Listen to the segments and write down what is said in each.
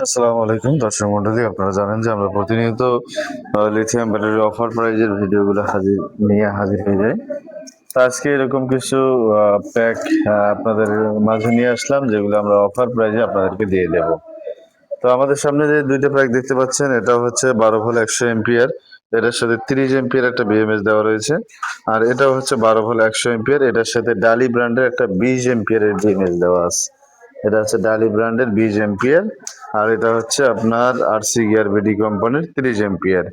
আসসালামু আলাইকুম দর্শক মন্ডলী, আপনারা জানেন যে আমরা প্রতিনিয়ত লিথিয়াম ব্যাটারি অফার প্রাইজের ভিডিওগুলো হাজির হয়ে যায়। তো আজকে এরকম কিছু প্যাক আপনাদের মাঝে নিয়ে আসলাম, যেগুলো আমরা অফার প্রাইজে আপনাদেরকে দিয়ে দেব। তো আমাদের সামনে যে দুইটা প্যাক দেখতে পাচ্ছেন, এটা হচ্ছে 12 ভোল্ট 100 এম্পিয়ার, এটার সাথে 30 এম্পিয়ার একটা বিএমএস দেওয়া রয়েছে। আর এটাও হচ্ছে 12 ভোল্ট 100 এম্পিয়ার, এটার সাথে ডালি ব্র্যান্ডের একটা 20 এম্পিয়ারের বিএমএস দেওয়া আছে। এটা হচ্ছে ডালি ব্র্যান্ডের 20 এম্পিয়ার, আর এটা হচ্ছে আপনার আরসি গিয়ার বিডি কোম্পানির 30 এম্পিয়ার।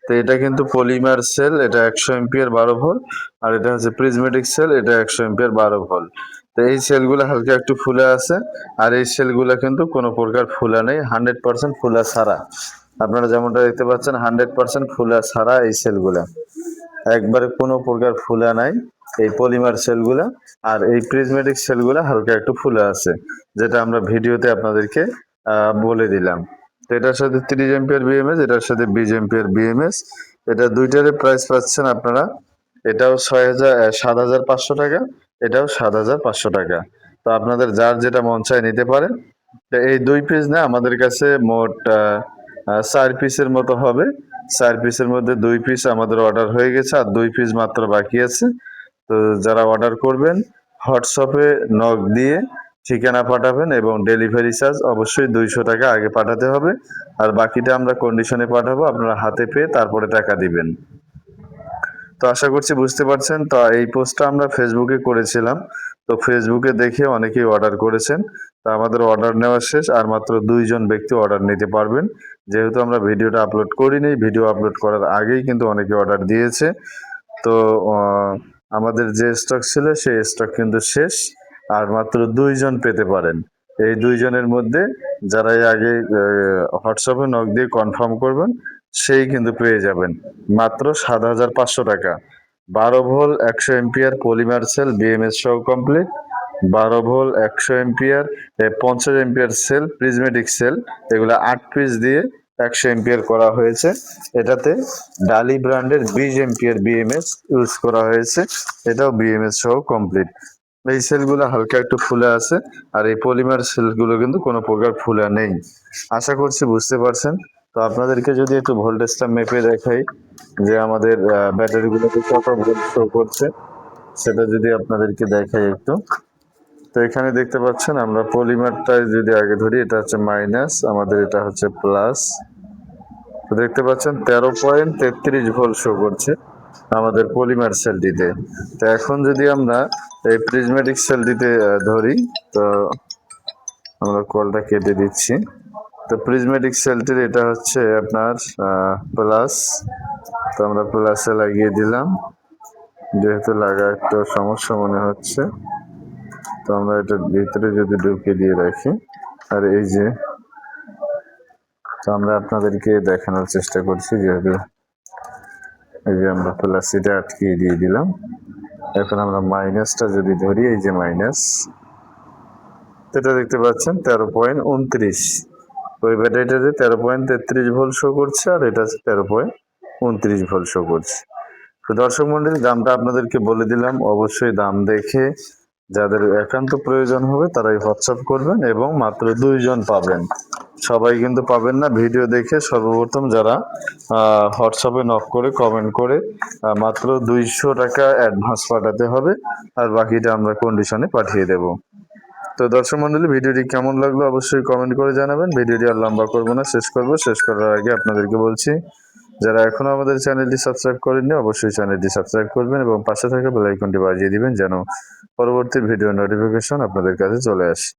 তো এটা কিন্তু পলিমার সেল, এটা 100 এম্পিয়ার 12 ভোল্ট, আর এটা হচ্ছে প্রিজমেটিক সেল, এটা 100 এম্পিয়ার 12 ভোল্ট। তো এই সেলগুলো হালকা একটু ফুলে আছে, আর এই সেলগুলো কিন্তু কোনো প্রকার ফুলা নেই, 100% ফুলা ছাড়া। আপনারা যেমনটা দেখতে পাচ্ছেন 100% ফুলা ছাড়া এই সেলগুলা, একবারে কোনো প্রকার ফুলা নাই এই পলিমার সেলগুলা। আর এই প্রিজমেটিক সেলগুলা হালকা একটু ফুলে আছে, যেটা আমরা ভিডিওতে আপনাদেরকে বলে দিলাম। তো এটার সাথে 30 এম্পিয়ার বিএমএস, এটার সাথে 20 এম্পিয়ার বিএমএস, এটা দুইটারে প্রাইস পাচ্ছেন আপনারা। এটাও 7,500 টাকা, এটাও 7,500 টাকা। তো আপনাদের যার যেটা মন চায় নিতে পারেন। তো এই 2 পিস না, আমাদের কাছে মোট 4 পিসের মতো হবে। 4 পিসের মধ্যে 2 পিস আমাদের অর্ডার হয়ে গেছে, আর 2 পিস মাত্র বাকি আছে। তো যারা অর্ডার করবেন হোয়াটসঅ্যাপে নক দিয়ে ঠিকানা পাঠাবেন, এবং ডেলিভারি চার্জ অবশ্যই 200 টাকা আগে পাঠাতে হবে। আর বাকিটা আমরা কন্ডিশনে পাঠাবো, আপনারা হাতে পেয়ে তারপরে টাকা দিবেন। তো আশা করছি বুঝতে পারছেন। তো এই পোস্টটা আমরা ফেসবুকে করেছিলাম, তো ফেসবুকে দেখে অনেকেই অর্ডার করেছেন। তো আমাদের অর্ডার নেওয়া শেষ, আর মাত্র 2জন ব্যক্তি অর্ডার নিতে পারবেন। যেহেতু আমরা ভিডিওটা আপলোড করিনি, ভিডিও আপলোড করার আগেই কিন্তু অনেকে অর্ডার দিয়েছে। তো আমাদের যে স্টক ছিল সেই স্টক কিন্তু শেষ, আর মাত্র 2জন পেতে পারেন। এই 2জনের মধ্যে যারাই আগে হোয়াটসঅ্যাপে নক দিয়ে কনফার্ম করবেন, সেই কিন্তু পেয়ে যাবেন মাত্র 7,500 টাকা। 12 volt 100 ampere polymer cell BMS সহ complete, 12 volt 100 ampere 50 ampere cell prismatic cell, এগুলো 8 পিস দিয়ে 100 এম্পিয়ার করা হয়েছে। এটাতে ডালি ব্র্যান্ডের 20 এম্পিয়ার বিএমএস ইউজ করা হয়েছে, এটাও বিএমএস সহ কমপ্লিট। এই সেলগুলো হালকা একটু ফুলে আছে, আর এই পলিমার সেলগুলো কিন্তু কোনো প্রকার ফুলা নেই। আশা করছি বুঝতে পারছেন। তো আপনাদেরকে যদি একটু ভোল্টেজটা মেপে দেখাই, যে আমাদের ব্যাটারিগুলোতে কত ভোল্ট শো করছে, সেটা যদি আপনাদেরকে দেখাই একটু। তো এখানে দেখতে পাচ্ছেন, আমরা পলিমারটাই যদি আগে ধরি, এটা হচ্ছে মাইনাস, আমাদের এটা হচ্ছে প্লাস। তো দেখতে পাচ্ছেন 13.33 ভোল্ট শো করছে আমাদের পলিমার সেলটিতে। তো এখন যদি আমরা এই প্রিজমেটিক সেলটিতে ধরি, তো আমরা কলটা কেটে দিচ্ছি। তো প্রিজমেটিক সেলটির এটা হচ্ছে আপনার প্লাস, তো আমরা প্লাসে লাগিয়ে দিলাম, যেহেতু লাগা একটু সমস্যা মনে হচ্ছে। তো আমরা এটার ভিতরে যদি ঢুকিয়ে দিয়ে রাখি, আর এই যে, তো আমরা আপনাদেরকে দেখানোর চেষ্টা করছি, যেহেতু এই যে আমরা প্লাস এটা আটকিয়ে দিয়ে দিলাম। এখন আমরা মাইনাসটা যদি ধরি, এই যে মাইনাস, এটা দেখতে পাচ্ছেন 13.29। ওই ব্যাটারিটাতে 13.33 ভোল্ট শো করছে, আর এটা 13.29 ভোল্ট শো করছে। তো দর্শক মন্ডলী, দামটা আপনাদেরকে বলে দিলাম। অবশ্যই দাম দেখে যাদের একান্ত প্রয়োজন হবে তারাই হোয়াটসঅ্যাপ করবেন, এবং মাত্র 2জন পাবেন, সবাই কিন্তু পাবেন না। ভিডিও দেখে সর্বপ্রথম যারা হোয়াটসঅ্যাপে নক করে কমেন্ট করে মাত্র 200 টাকা অ্যাডভান্স পাঠাতে হবে, আর বাকিটা আমরা কন্ডিশনে পাঠিয়ে দেব। তো দর্শক মন্ডলী, ভিডিওটি কেমন লাগলো অবশ্যই কমেন্ট করে জানাবেন। ভিডিওটি আর লম্বা করবো না, শেষ করার আগে আপনাদেরকে বলছি, যারা এখনো আমাদের চ্যানেলটি সাবস্ক্রাইব করেননি অবশ্যই চ্যানেলটি সাবস্ক্রাইব করবেন, এবং পাশে থাকা বেল আইকনটি বাজিয়ে দিবেন, যেন পরবর্তী ভিডিও নোটিফিকেশন আপনাদের কাছে চলে আসে।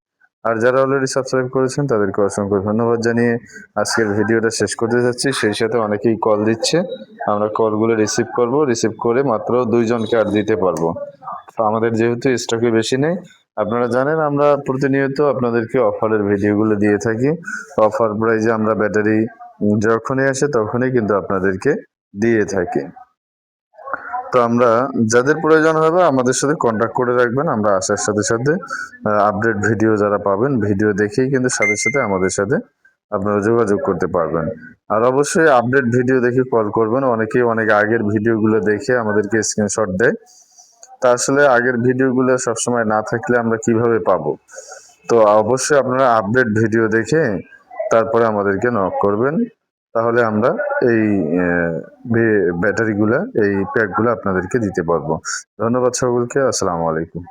আর যারা অলরেডি সাবস্ক্রাইব করেছেন তাদেরকে অসংখ্য ধন্যবাদ জানিয়ে আজকের ভিডিওটা শেষ করতে যাচ্ছি। সেই সাথে অনেকেই কল দিচ্ছে, আমরা কলগুলো রিসিভ করে মাত্র 2জনকে আর দিতে পারবো। আমাদের যেহেতু স্টকে বেশি নেই, আপনারা জানেন আমরা প্রতিনিয়ত আপনাদেরকে অফারের ভিডিওগুলো দিয়ে থাকি। অফার প্রাইজে আমরা ব্যাটারি যখনই আসে তখনই কিন্তু আপনাদেরকে দিয়ে থাকি। তো আমরা যাদের প্রয়োজন হবে আমাদের সাথে কন্ট্যাক্ট করে রাখবেন। আমরা আসার সাথে সাথে আপডেট ভিডিও যারা পাবেন, ভিডিও দেখেই কিন্তু সাথে সাথে আমাদের সাথে আপনারা যোগাযোগ করতে পারবেন। আর অবশ্যই আপডেট ভিডিও দেখে কল করবেন। অনেকেই অনেক আগের ভিডিওগুলো দেখে আমাদেরকে স্ক্রিনশট দেয়। তা আসলে আগের ভিডিওগুলো সবসময় না থাকলে আমরা কিভাবে পাবো? তো অবশ্যই আপনারা আপডেট ভিডিও দেখে তারপরে আমাদেরকে নক করবেন, তাহলে আমরা এই ব্যাটারিগুলা এই প্যাকগুলো আপনাদেরকে দিতে পারবো। ধন্যবাদ সকলকে, আসসালামু আলাইকুম।